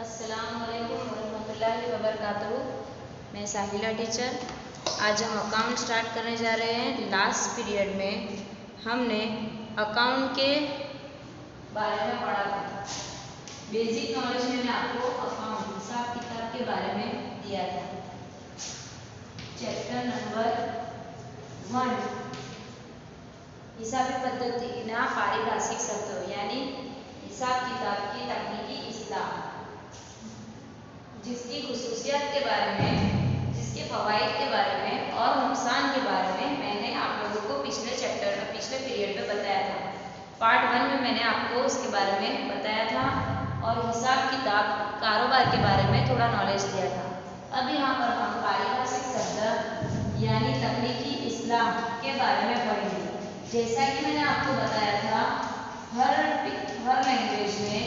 अस्सलामुअलैकुम वरहमतुल्लाहि वबरकातुहू। मैं साहिला टीचर। आज हम अकाउंट स्टार्ट करने जा रहे हैं। लास्ट पीरियड में हमने अकाउंट के बारे में पढ़ा था। बेसिक नॉलेज में मैंने आपको अकाउंट हिसाब किताब के बारे में दिया था। चैप्टर नंबर 1 हिसाबी पद्धति ना पारिभाषिक शब्दों यानी हिसाब किताब की तकनीकी इस्लाह, जिसकी खुसूसियत के बारे में, जिसके फवाइद के बारे में और नुकसान के बारे में मैंने आप लोगों को पिछले पीरियड में बताया था। पार्ट 1 में मैंने आपको उसके बारे में बताया था और हिसाब किताब कारोबार के बारे में थोड़ा नॉलेज दिया था। अब यहाँ पर हम पारिभाषिक शब्द यानी तकनीकी इस्लाह के बारे में पढ़ेंगे। जैसा कि मैंने आपको बताया था, हर लैंग्वेज में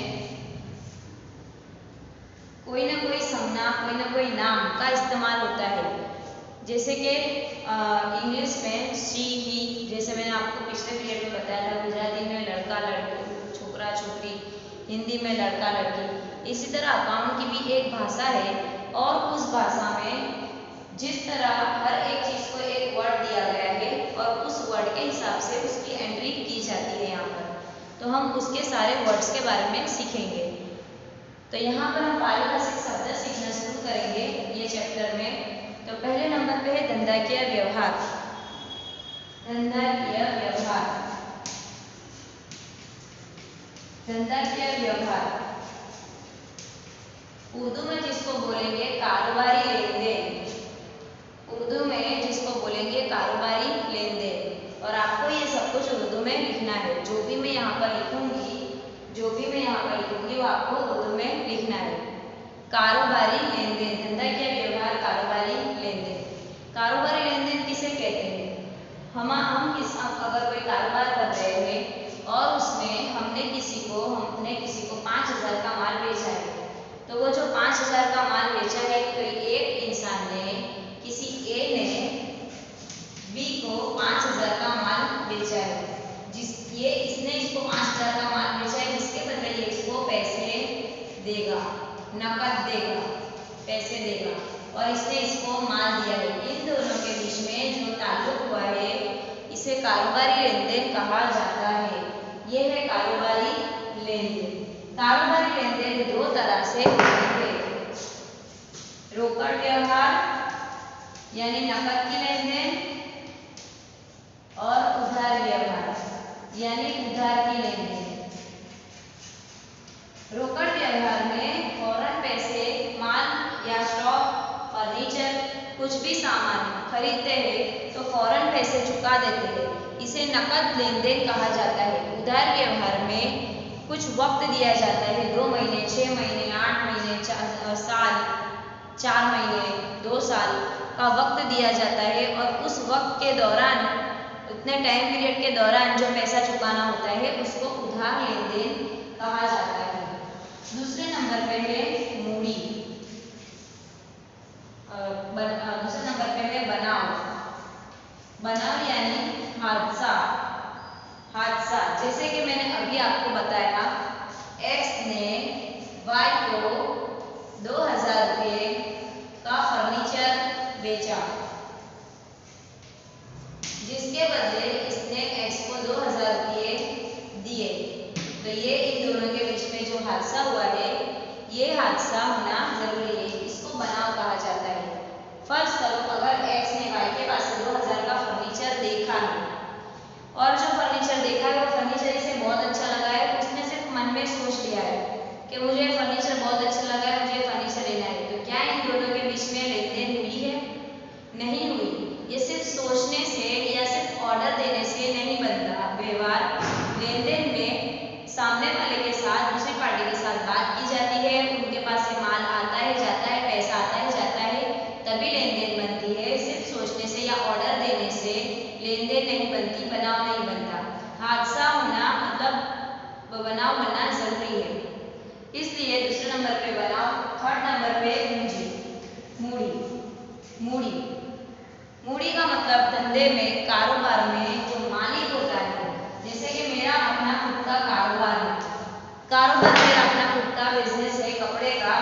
कोई ना कोई संज्ञा, कोई ना कोई नाम का इस्तेमाल होता है। जैसे कि इंग्लिश में शी ही, जैसे मैंने आपको पिछले पीरियड में बताया था। गुजराती में लड़का लड़की, छोकरा छोकरी, हिंदी में लड़का लड़की। इसी तरह अकाउंट की भी एक भाषा है और उस भाषा में जिस तरह हर एक चीज़ को एक वर्ड दिया गया है और उस वर्ड के हिसाब से उसकी एंट्री की जाती है यहाँ पर, तो हम उसके सारे वर्ड्स के बारे में सीखेंगे। तो यहाँ पर हम पारिभाषिक शब्द सीखना शुरू करेंगे ये चैप्टर में। तो पहले नंबर पे है धंधाकीय व्यवहार। धंधाकीय व्यवहार, धंधाकीय व्यवहार उर्दू में जिसको बोलेंगे कारोबारी लेन देन। उर्दू में जिसको बोलेंगे कारोबारी लेन देन। और आपको ये सब कुछ उर्दू में लिखना है। जो भी मैं यहाँ पर लिखूंगी वो आपको उर्दू में लिखना है। कारोबारी लेन देन, धंधाकीय व्यवहार, कारोबारी लेन देन। कारोबारी लेन देन किसे कहते हैं? हम अगर कोई कारोबार कर रहे हैं और उसमें हमने किसी को 5,000 का माल बेचा है, तो वो जो 5,000 का माल बेचा है, कोई एक इंसान ने, किसी ए ने बी को 5,000 का माल बेचा है। इसने इसको 5,000 का माल बेचा है, जिसके बदले ये इसको पैसे देगा, नकद देगा, पैसे देगा, और इसने इसको माल दिया है। इन दोनों के बीच में जो ताल्लुक हुआ है, इसे कारोबारी लेन देन कहा जाता है। यह है कारोबारी लेन देन। कारोबारी लेन देन दो तरह से होते हैं। रोकड़ व्यवहार यानी नकद की लेन देन और उधार व्यवहार यानी उधार की लेन देन। रोकड़ व्यवहार में फौरन पैसे, माल या स्टॉक, फर्नीचर, कुछ भी सामान खरीदते हैं तो फौरन पैसे चुका देते हैं। इसे नकद लेन देन कहा जाता है। उधार व्यवहार में कुछ वक्त दिया जाता है, 2 महीने, 6 महीने, 8 महीने, साल, 4 महीने, 2 साल का वक्त दिया जाता है और उस वक्त के दौरान, उतने टाइम पीरियड के दौरान जो पैसा चुकाना होता है उसको उधार लेन देन कहा जाता है। दूसरे नंबर पे है मूड़ी। दूसरे नंबर पे है बनाव। बनाव यानी हादसा। जैसे कि मैंने अभी आपको बताया, एक्स ने वाई को 2,000 रुपये का फर्नीचर बेचा, जिसके बदले इसने एक्स को 2,000 रुपये दिए। तो ये इन दोनों के बीच में जो हादसा हुआ है, ये हादसा होना जरूरी है, इसको बनाव कहा जाता है। फर्ज करो अगर एक्स ने वाई के पास 2,000 का फर्नीचर देखा है और जो फर्नीचर देखा है वो फर्नीचर इसे बहुत अच्छा लगा है। उसने सिर्फ मन में सोच लिया है कि मुझे फर्नीचर बहुत अच्छा लगा है, मुझे फर्नीचर लेना है। तो क्या इन दोनों के बीच में लेन देन हुई है? नहीं हुई। ये सिर्फ सोचने से या सिर्फ ऑर्डर देने से नहीं बनता व्यवहार। लेन देन में सामने वाले के साथ, दूसरी पार्टी के साथ बात की जाती है, उनके पास से माल आता है, जाता है, पैसा आता है, जाता है, तभी लेन देन बनती है। सिर्फ सोचने से या ऑर्डर देने से लेन देन नहीं बनती, बनाव नहीं बनता। हादसा होना मतलब बनाव बनना जरूरी है, इसलिए दूसरे नंबर पे बनाव। थर्ड नंबर पे मूड़ी। मूड़ी का मतलब धंधे में, कारोबार में जो मालिक होता है। जैसे कि मेरा अपना खुद का कारोबार है, मेरा अपना खुद का बिजनेस है, कपड़े का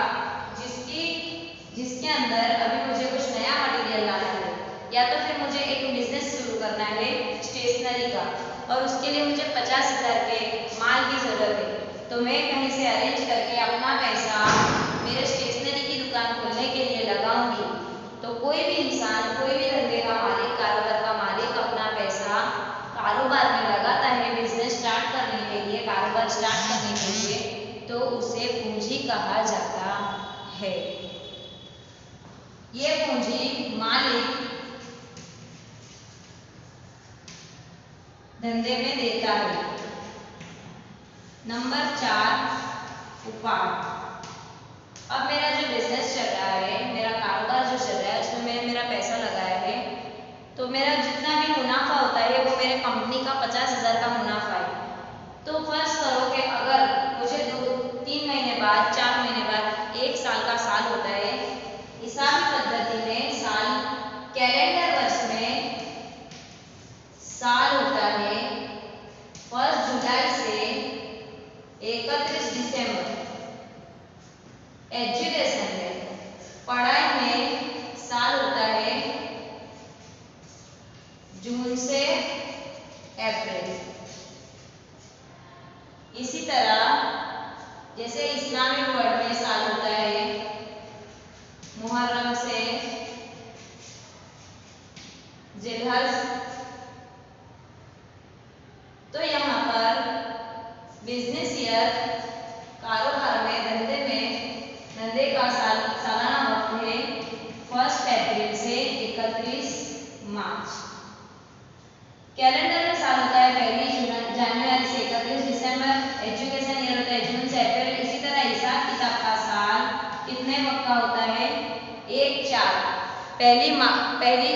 जिसके अंदर अभी मुझे कुछ नया मटेरियल लाना है, या तो फिर मुझे एक बिजनेस शुरू करना है स्टेशनरी का, और उसके लिए मुझे 50,000 के माल की ज़रूरत है। तो मैं कहीं से अरेंज करके अपना पैसा मेरे स्टेशनरी की दुकान खोलने के लिए लगाऊंगी। तो कोई भी इंसान, कोई भी धंधे का मालिक, कारोबार का मालिक अपना पैसा कारोबार में लगाता है बिजनेस स्टार्ट करने के लिए, कारोबार स्टार्ट करने के लिए, तो उसे पूंजी कहा जाता है। ये पूंजी मालिक धंधे में देता है। नंबर 4, उपाय। अब मेरा जो बिजनेस चल रहा है, मेरा कारोबार जो चल रहा है, उसमें मैंने मेरा पैसा लगाया है, तो मेरा जितना भी मुनाफा होता है वो मेरे कंपनी का 50,000 का मुनाफा है। तो फर्ज करो कि अगर मुझे 2-3 महीने बाद, 4 महीने बाद, 1 साल का साल होता है, हिसाबी पद्धति में साल, कैलेंडर वर्ष में साल होता है 1 जुलाई से 31 दिसंबर। एजुकेशन में, पढ़ाई में साल होता है जून से अप्रैल। इसी तरह जैसे इस्लामिक वर्ल्ड में साल होता है मुहर्रम से जिलहज। तो यहाँ पर बिजनेस ईयर, कारोबार में, धंधे का सालाना वक्त है 1 अप्रैल से 31 मार्च। कैलेंडर में साल होता है 1 जनवरी से 31 दिसंबर। एजुकेशन ईयर होता है जून से अप्रैल। इसी तरह हिसाब किताब का साल कितने वक्त का होता है? 1-4, 1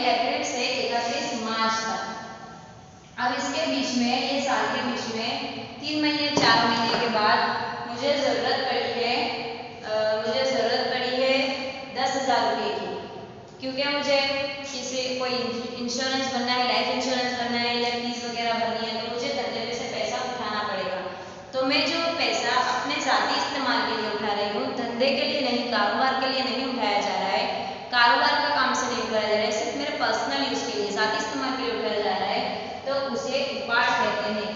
अप्रैल से 31 मार्च तक। अब इसके बीच में, ये साल के बीच में 3 महीने, 4 महीने के बाद मुझे ज़रूरत पड़ी है 10,000 रुपये की, क्योंकि मुझे कोई इंश्योरेंस बनना है, लाइफ इंश्योरेंस बनना है, या फीस वगैरह भरनी है, तो मुझे धंधे में से पैसा उठाना पड़ेगा। तो मैं जो पैसा अपने ज़ाती इस्तेमाल के लिए उठा रही हूँ, धंधे के लिए नहीं, कारोबार के लिए नहीं उठाया जा रहा है, कारोबार का काम से नहीं उठाया जा रहा है, सिर्फ मेरे पर्सनल यूज़ के लिए, ज़ाती इस्तेमाल के लिए उठाया जा रहा है, तो उसे उपाड़ कहते हैं।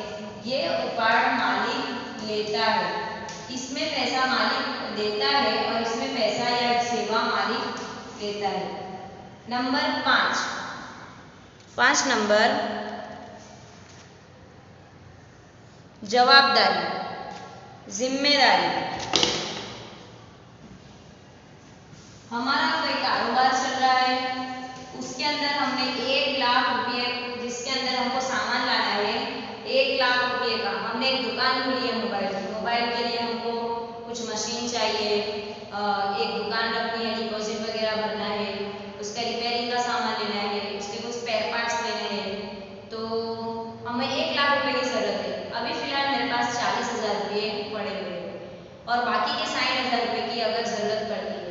ये उपाड़ मालिक लेता है, इसमें पैसा मालिक देता है और इसमें पैसा या सेवा मालिक लेता है। नंबर 5 नंबर, जवाबदारी, जिम्मेदारी। हमारा कोई कारोबार चल रहा है, उसके अंदर हमने 1 लाख रुपये, जिसके अंदर हमको सामान लाना है 1 लाख रुपये का। हमने एक दुकान खोली है मोबाइल के लिए हमको कुछ मशीन चाहिए, एक दुकान रखनी है, डिपॉजिट वगैरह भरना है, उसका रिपेयरिंग का सामान लेना है, उसके कुछ स्पेयर पार्ट्स लेने हैं, तो हमें 1 लाख रुपये की ज़रूरत है। अभी फ़िलहाल मेरे पास 40,000 रुपये पड़े हुए हैं और बाकी के 60,000 रुपये की अगर ज़रूरत पड़ती है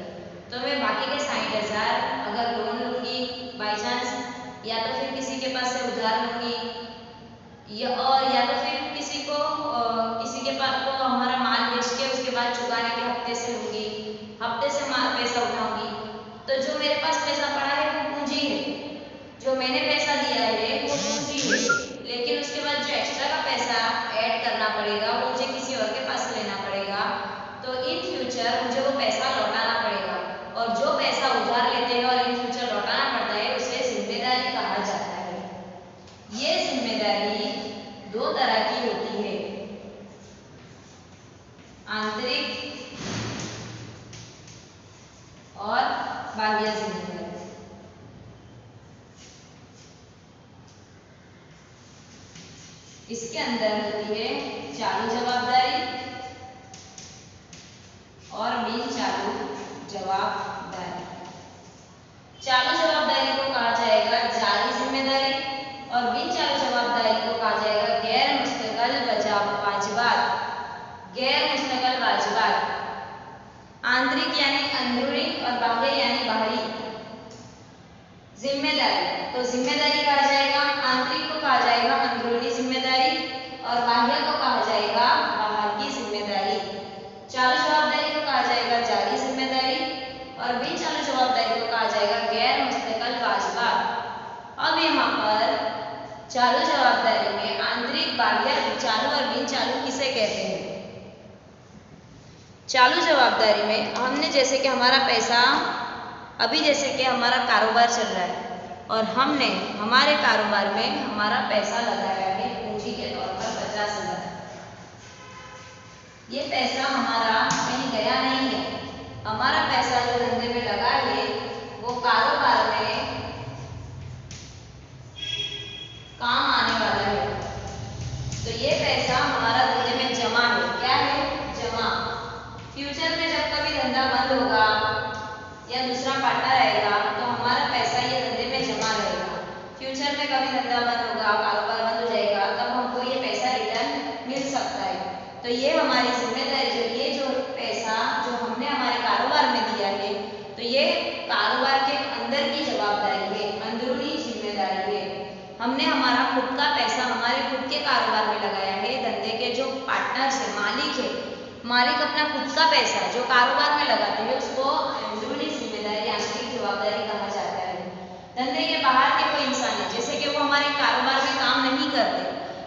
तो मैं बाकी के 60,000 अगर लोन लूँगी बाई चांस, या तो फिर किसी के पास से उधार लूँगी, या तो फिर किसी के पास को हमारा माल बेच के उसके बाद चुकाने के हफ्ते से लूँगी, हफ्ते से माल पैसा उठाऊंगी। तो जो मेरे पास पैसा पड़ा है वो पूंजी है, जो मैंने पैसा दिया है वो पूंजी है, लेकिन उसके बाद जो एक्स्ट्रा का पैसा ऐड करना पड़ेगा वो मुझे किसी और के पास से लेना पड़ेगा। तो इन फ्यूचर मुझे वो पैसा लौटाना पड़ेगा, और जो पैसा उधार लेते हैं और इन फ्यूचर लौटाना पड़ता है उसे जिम्मेदारी कहा जाता है। ये जिम्मेदारी 2 तरह की होती है, आंतरिक और बाह्य जिम्मेदारी। इसके अंदर होती है चालू जवाबदारी और बिन चालू जवाबदारी। चालू जवाबदारी को कहा जाएगा जारी जिम्मेदारी और बिन चालू जवाबदारी को कहा जाएगा गैर मुस्तकिल वाजिबात। गैर मुस्तकिल वाजिबात, आंतरिक यानी अंदरूनी और बाह्य यानी बाहरी जिम्मेदारी। तो जिम्मेदारी कहा जाएगा, आंतरिक को कहा जाएगा अंदरूनी जिम्मेदारी और बाह्य को कहा जाएगा बाहर की जिम्मेदारी। चालू जवाबदारी को कहा जाएगा जारी जिम्मेदारी और बिन चालू चालू जवाबदारी में हमने जैसे कि हमारा पैसा अभी जैसे कि हमारा कारोबार चल रहा है और हमने हमारे कारोबार में हमारा पैसा लगाया है पूंजी के तौर पर 50,000। ये पैसा हमारा कहीं गया नहीं है। हमारा पैसा जो धंधे में लगा है वो कारोबार में काम आने वाला है। तो ये पैसा हमारा धंधे में जमा है। क्या है? जमा। फ्यूचर में जब कभी धंधा बंद होगा या दूसरा पार्टनर आएगा तो हमारा पैसा ये धंधे में जमा रहेगा। फ्यूचर में कभी धंधा बंद होगा, कारोबार बंद हो जाएगा, तब हमको ये पैसा रिटर्न मिल सकता है। तो ये हमारी जिम्मेदारी, जो ये जो पैसा जो हमने हमारे कारोबार में दिया है, तो ये कारोबार के अंदर की जवाबदारी है, अंदरूनी जिम्मेदारी है। हमने हमारा खुद का पैसा हमारे खुद के कारोबार में लगाया है। धंधे के जो पार्टनर्स है, मालिक है, मालिक अपना खुद का पैसा जो कारोबार में लगाते हैं उसको अंदरूनी जिम्मेदारी, आंतरिक जवाबदारी कहा जाता है। धंधे के बाहर के कोई इंसान है, जैसे कि वो हमारे कारोबार में काम नहीं करते,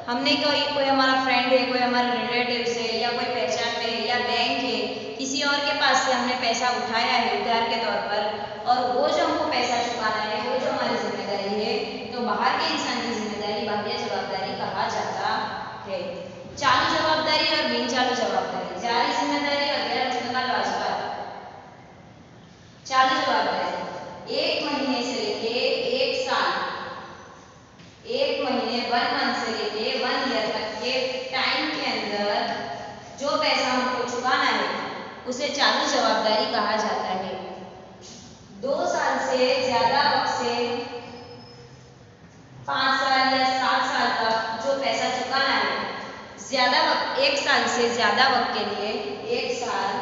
हमने कोई हमारा फ्रेंड है, कोई हमारे रिलेटिव्स है या कोई पहचान में है या बैंक है, किसी और के पास से हमने पैसा उठाया है उधार के तौर पर, और वो जो हमको पैसा चुकाना है वो जो हमारी जिम्मेदारी है, तो बाहर के इंसान की जिम्मेदारी बाह्य जवाबदारी कहा जाता है। चालू जवाबदारी और बिन चालू जवाबदारी, जारी जिम्मेदारी और गैर मुस्तकिल वाजिबात। चालू जवाबदारी 1 महीने से लेके 1 साल, 1 महीने 1 मंथ से लेके 1 ईयर तक के टाइम के अंदर जो पैसा हमको चुकाना है उसे चालू जवाबदारी कहा जाता है। 2 साल से ज्यादा वक्त से 5 साल या 7 साल तक जो पैसा चुकाना है, ज्यादा वक्त 1 साल से ज्यादा वक्त के लिए 1 साल,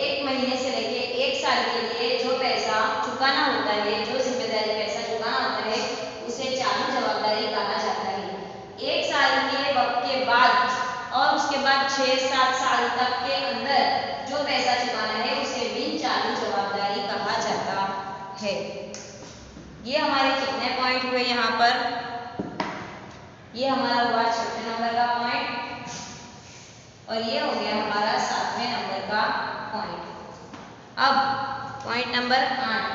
1 महीने से लेके 1 साल के लिए जो पैसा चुकाना होता है, जो जिम्मेदारी पैसा चुकाना होता है, उसे चालू जवाबदारी कहा जाता है। 1 साल के वक्त के बाद और उसके बाद 6-7 साल तक के अंदर जो पैसा चुकाना है उसे बिन चालू जवाबदारी कहा जाता है। ये हमारे कितने पॉइंट हुए यहाँ पर? ये हमारा हुआ 6वें नंबर का पॉइंट और ये हो गया हमारा 7वें नंबर का पॉइंट। अब पॉइंट नंबर 8,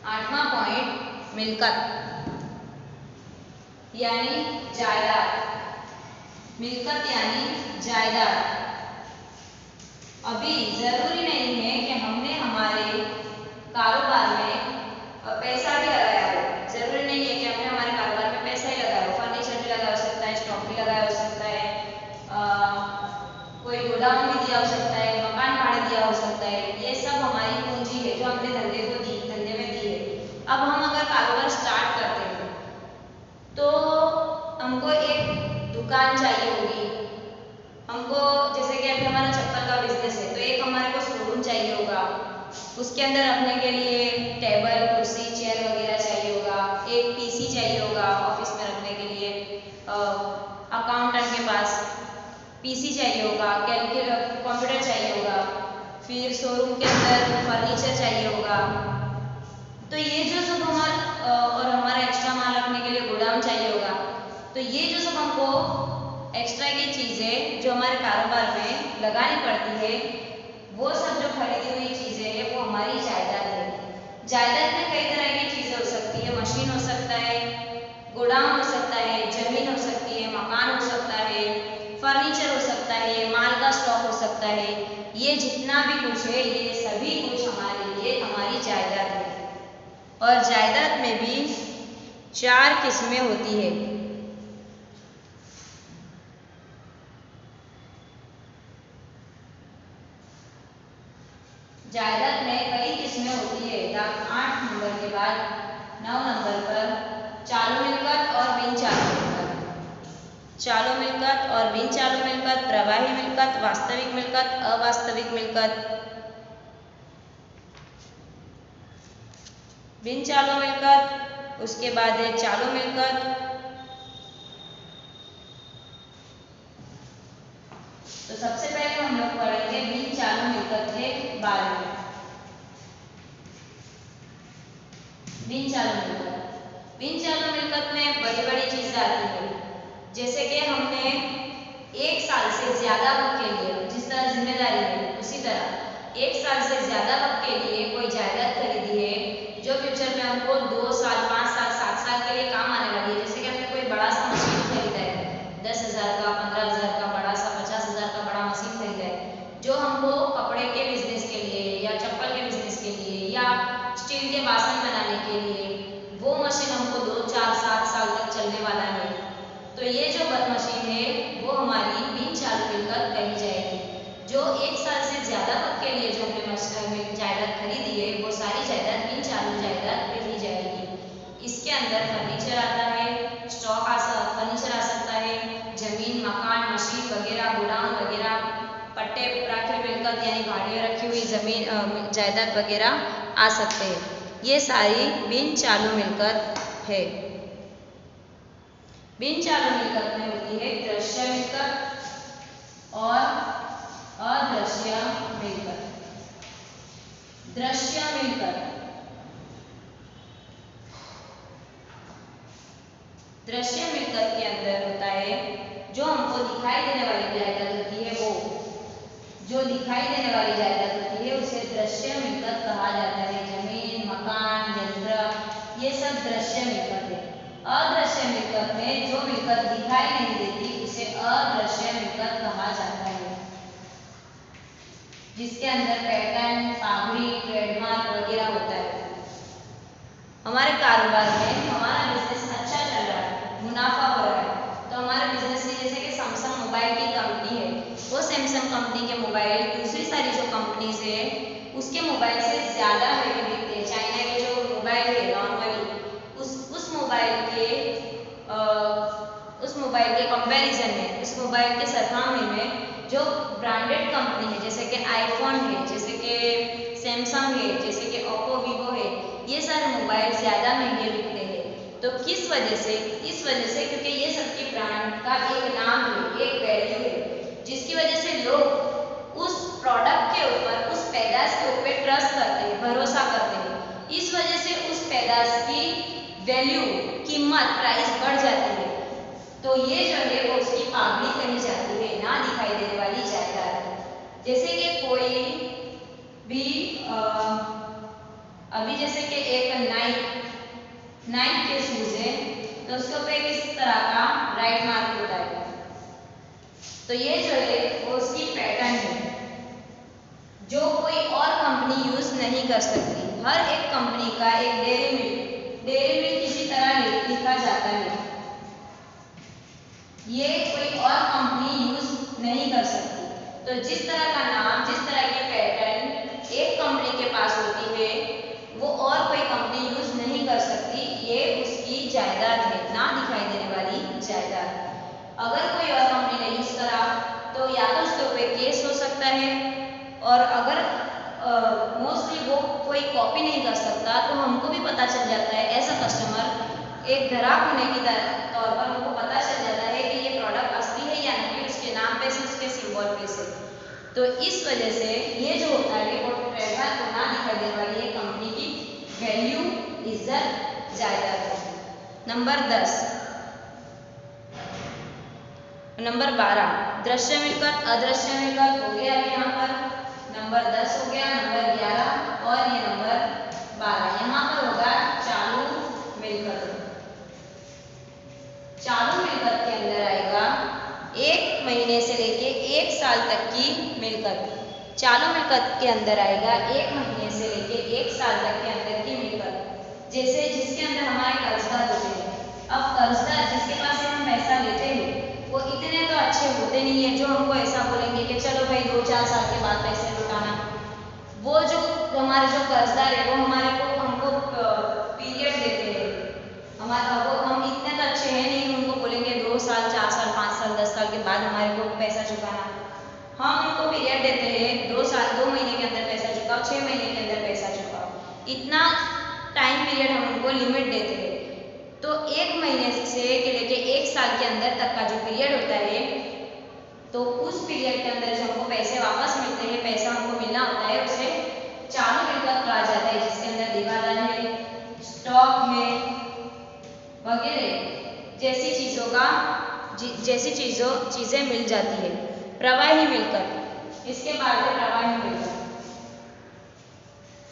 8वां पॉइंट मिल्कत यानी जायदाद। मिल्कत यानी जायदाद। अभी जरूरी नहीं है कि हमने हमारे कारोबार में पैसा भी लगाया हो, जरूरी नहीं है कि हमने हमारे कारोबार में पैसा ही लगाया हो, फर्नीचर भी लगा हो सकता है, स्टॉक भी लगाया हो सकता है, कोई गोदाम भी दिया हो सकता है, मकान भाड़े दिया हो सकता है। ये सब हमारी पूंजी है जो हमने धंधे में दी है। अब हम अगर कारोबार स्टार्ट करते हैं तो हमको एक दुकान चाहिए होगी, हमको जैसे कि अभी हमारा चप्पल का बिजनेस है तो एक हमारे को शोरूम चाहिए होगा, उसके अंदर रखने के लिए टेबल, कुर्सी, चेयर वगैरह चाहिए होगा, एक पीसी चाहिए होगा ऑफिस में रखने के लिए, अकाउंटेंट के पास पीसी चाहिए होगा, कैलकुलेटर कंप्यूटर चाहिए होगा, फिर शोरूम के अंदर फर्नीचर चाहिए होगा। तो ये जो सब हमारा और हमारा एक्स्ट्रा माल रखने के लिए गोदाम चाहिए होगा। तो ये जो सब हमको एक्स्ट्रा की चीज़ें जो हमारे कारोबार में लगानी पड़ती है, वो सब जो खरीदी हुई चीज़ें हैं वो हमारी जायदाद है। जायदाद में कई तरह की चीज़ें हो सकती है, मशीन हो सकता है, गोदाम हो सकता है, जमीन हो सकती है, मकान हो सकता है, फर्नीचर हो सकता है, माल का स्टॉक हो सकता है। ये जितना भी कुछ है ये सभी कुछ हमारे लिए हमारी जायदाद है। और जायदाद में भी 4 किस्में होती है। जायदाद में कई किस्में होती है। 8 नंबर के बाद 9 नंबर पर चालू मिल्कत और बिन चालू मिल्कत। चालू मिल्कत और बिन चालू मिल्कत, प्रवाही मिल्कत, वास्तविक मिल्कत, अवास्तविक मिल्कत। बिन चालू मिल्कत, उसके बाद है चालू मिल्कत। तो सबसे पहले हम लोग पढ़ेंगे बिन चालू मिल्कत के बारे में। बिन चालू मिलकत। बिन चालू मिलकत में बड़ी बड़ी चीजें आती है, जैसे कि हमने 1 साल से ज्यादा वक्त के लिए, जिस तरह जिम्मेदारी है उसी तरह 1 साल से ज्यादा वक्त के लिए कोई जायदाद खरीदी है जो फ्यूचर में हमको 2 साल, 5 साल, 7 साल के लिए काम आने वाली है। जैसे कि हमने कोई बड़ा सा मशीन खरीदा है, 10,000 का, 15,000 का, बड़ा सा 50,000 का बड़ा मशीन खरीदा है, जो हमको कपड़े के बिजनेस के लिए या चप्पल के बिजनेस के लिए या स्टील के बासन बनाने के लिए, वो मशीन हमको 2, 4, 7 साल तक चलने वाला है। तो ये जो मशीन है वो हमारी बिन चालू मिलकत कही जाएगी। जो 1 साल से ज्यादा वक्त के लिए जो हमने जायदाद खरीदी है वो सारी जायदाद बिन चालू जायदाद कही जाएगी। इसके अंदर फर्नीचर आता है, स्टॉक फर्नीचर आ सकता है, जमीन, मकान, मशीन वगैरह, गोडाउन वगैरह, पट्टे, प्राकृतिक मिलकत यानी भाड़े रखी हुई जमीन, जायदाद वगैरह आ सकते हैं। ये सारी बिन चालू मिलकत है। बिन चालू मिलकत में होती है दृश्य मिलकत और अदृश्य मिलकत। दृश्य मिलकत, दृश्य मिलकत के अंदर होता है जो हमको दिखाई देने वाली जायदाद होती है, वो जो दिखाई देने वाली जायदाद होती है उसे दृश्य मिलकत कहा जाता है। जमीन, मकान, यंत्र, ये सब दृश्य मिलकत है। अदृश्य मिलकत में जो मिलकत दिखाई नहीं देती उसे अदृश्य मिलकत कहा जाता है, जिसके अंदर पैटर्न, सामग्री, ट्रेडमार्क वगैरह होता है। हमारे कारोबार में हमारा बिजनेस अच्छा चल रहा है, मुनाफा हो रहा है, तो हमारे बिजनेस की, जैसे कि सैमसंग मोबाइल की कंपनी है, वो सैमसंग कंपनी के मोबाइल दूसरी सारी जो कंपनीज है उसके मोबाइल से ज्यादा हेवी बिकते हैं। चाइना के जो मोबाइल है नॉर्मली उस मोबाइल के कंपैरिजन में, उस मोबाइल के सरखामणी में जो ब्रांडेड कंपनी है, जैसे कि आईफोन है, जैसे कि सैमसंग है, जैसे कि ओप्पो, वीवो है, ये सारे मोबाइल ज़्यादा महंगे बिकते हैं। तो किस वजह से? इस वजह से क्योंकि ये सबकी ब्रांड का एक नाम है, एक वैल्यू है, जिसकी वजह से लोग उस प्रोडक्ट के ऊपर, उस पैदाश के ऊपर ट्रस्ट करते हैं, भरोसा करते हैं। इस वजह से उस पैदाश की वैल्यू, कीमत, प्राइस बढ़ जाती है। तो ये जो है वो उसकी पागड़ी कही जाती है, ना दिखाई देने वाली जायदाद। जैसे कि कोई भी अभी जैसे कि एक नाइक के शूज है, तो उसके ऊपर किस तरह का राइट मार्क होता है, तो ये जो है वो उसकी पैटर्न है जो कोई और कंपनी यूज नहीं कर सकती। हर एक कंपनी का एक डेयरी मिल्क किसी तरह लिखा जाता है, ये कोई और कंपनी यूज नहीं कर सकती। तो जिस तरह का नाम, जिस तरह की पैटर्न एक कंपनी के पास होती है वो और कोई कंपनी यूज नहीं कर सकती, ये उसकी जायदाद है, ना दिखाई देने वाली जायदाद। अगर कोई और कंपनी ने यूज करा तो या तो उसके ऊपर केस हो सकता है, और अगर मोस्टली वो कोई कॉपी नहीं कर सकता तो हमको भी पता चल जाता है, एज अ कस्टमर एक ग्राहक होने के तौर पर हमको पता चल जाता है कि ये प्रोडक्ट असली है या नहीं, उसके नाम पे से, उसके सिंबल पे से। तो इस वजह से ये जो होता है वो ट्रेडमार्क को ना दिखाई देने वाली है कंपनी की वैल्यू, इज्जत, जायदाद है। नंबर 10, नंबर 12 दृश्य मिलकत, अदृश्य मिलकत हो गया अभी यहाँ पर। नंबर 10 हो गया, नंबर 11 और ये नंबर 12। यहाँ पर होगा चालू मिलकत। चालू मिलकत के अंदर आएगा 1 महीने से लेके 1 साल तक की मिलकत। चालू मिलकत के अंदर आएगा 1 महीने से लेके 1 साल तक के अंदर की मिलकत। जैसे जिसके अंदर हमारे कर्जदार होते हैं, अब कर्जदार जिसके पास से हम पैसा लेते हैं वो इतने तो अच्छे होते नहीं है जो हमको ऐसा बोलेंगे कि चलो भाई 2-4 साल के बाद पैसे लौटाना। वो जो हमारे जो कर्जदार है वो हमारे को हमको पीरियड देते हैं, हमारा वो हम इतने तो अच्छे हैं नहीं, उनको बोलेंगे 2 साल, 4 साल, 5 साल, 10 साल के बाद हमारे को पैसा चुकाना। हम उनको पीरियड देते हैं 2 साल, 2 महीने के अंदर पैसा चुकाओ, 6 महीने के अंदर पैसा चुकाओ, इतना टाइम पीरियड हम उनको लिमिट देते हैं। तो 1 महीने से लेके 1 साल के अंदर तक का जो पीरियड होता है, तो उस पीरियड के अंदर जो हमको पैसे वापस मिलते हैं, पैसा हमको मिलना होता है, उसे चालू मिलकत कहा जाता है, जिसके अंदर दीवारदार है, स्टॉक चीजें मिल जाती है। प्रवाही मिलकत, इसके बाद है प्रवाही मिलकत।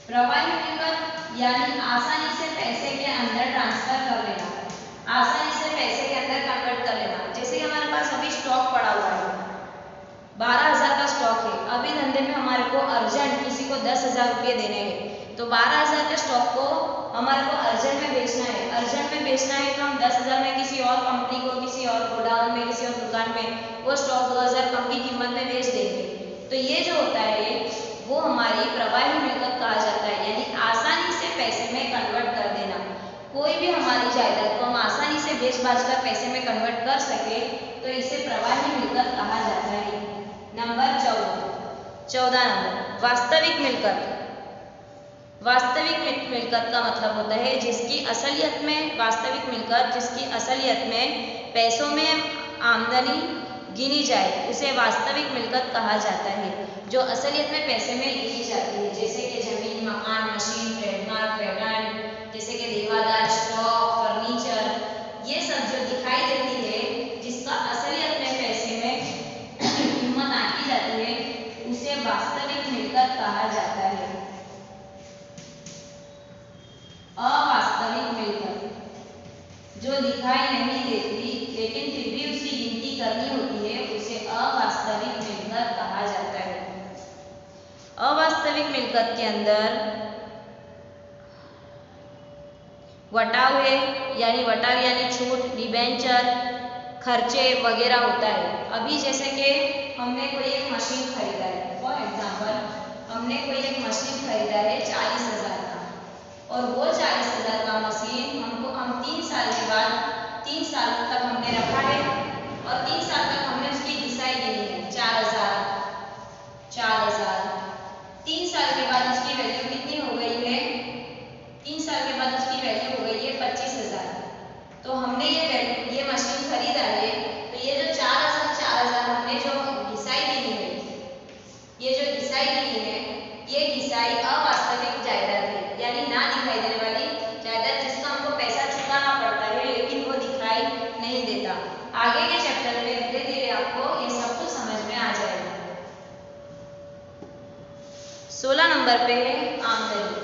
प्रवाही मिलकत यानी आसानी से पैसे के अंदर ट्रांसफर कर लेना, आसानी से पैसे के अंदर कन्वर्ट कर लेना। जैसे कि हमारे पास अभी स्टॉक पड़ा हुआ है, 12,000 का स्टॉक है। अभी धंधे में हमारे को अर्जेंट किसी को 10,000 रुपये देने हैं, तो 12,000 के स्टॉक को हमारे को अर्जेंट में बेचना है। अर्जेंट में बेचना है तो हम 10,000 में किसी और कंपनी को, किसी और गोडाउन में, किसी और दुकान में वो स्टॉक 2,000 कम की कीमत में बेच देंगे। तो ये जो होता है वो हमारी प्रवाही मिलकत कहा जाता है, यानी आसानी से पैसे में कन्वर्ट कर देना। कोई भी हमारी जायदाद को हम आसानी से बेच बाच कर पैसे में कन्वर्ट कर सके तो इसे प्रवाही मिलकत कहा जाता है। नंबर 14 नंबर वास्तविक मिलकत। वास्तविक मिलकत का मतलब होता है जिसकी असलियत में, वास्तविक मिलकत जिसकी असलियत में पैसों में आमदनी गिनी जाए उसे वास्तविक मिलकत कहा जाता है, जो असलियत में पैसे में गिनी जाती है। जैसे कि जमीन, मकान, मशीन, ट्रेडमार्क, पेटेंट, जैसे कि देवादार, स्टॉक, फर्नीचर, ये सब जो दिखाई देती है जिसका असलियत में पैसे में कीमत आंकी जाती है उसे वास्तविक मिलकत कहा जाता है। अवास्तविक मिलकत जो दिखाई नहीं देती लेकिन फिर भी उसकी गिनती करनी होती है उसे अवास्तविक मिलकत कहा जाता है। अवास्तविक मिलकत के अंदर वटाव है, वटाव यानी छूट, डिबेंचर, खर्चे वगैरह होता है। अभी जैसे कि हमने कोई एक मशीन खरीदा है, फॉर एग्जाम्पल हमने कोई एक मशीन खरीदा है 40,000 का, और वो 40,000 का मशीन हम 3 साल के बाद, 3 साल तक हमने रखा है और 3 साल तक हमने उसकी घिसाई गिनी है 4,000, 3 साल के बाद उसकी वैल्यू कितनी हो गई है? 3 साल के बाद उसकी वैल्यू हो गई है 25,000। तो हमने ये मशीन खरीदा है, तो ये जो 4,000 हमने जो घिसाई गिनी है, ये जो घिसाई गिनी है, ये घिसाई अवास्तविक जायदाद है, यानी ना दिखाई देने वाली जायदाद जिसका हमको पैसा चुकाना पड़ता है लेकिन वो दिखाई नहीं देता। आगे के चैप्टर में धीरे धीरे आपको ये सब कुछ समझ में आ जाएगा। 16 नंबर पे है आमदनी।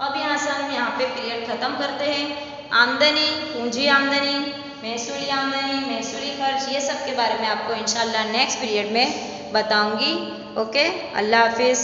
अब यहाँ से हम यहाँ पे पीरियड खत्म करते हैं। आमदनी, पूंजी आमदनी, महसूली आमदनी, महसूली खर्च, ये सब के बारे में आपको इंशाल्लाह नेक्स्ट पीरियड में बताऊंगी। ओके, अल्लाह हाफिज़।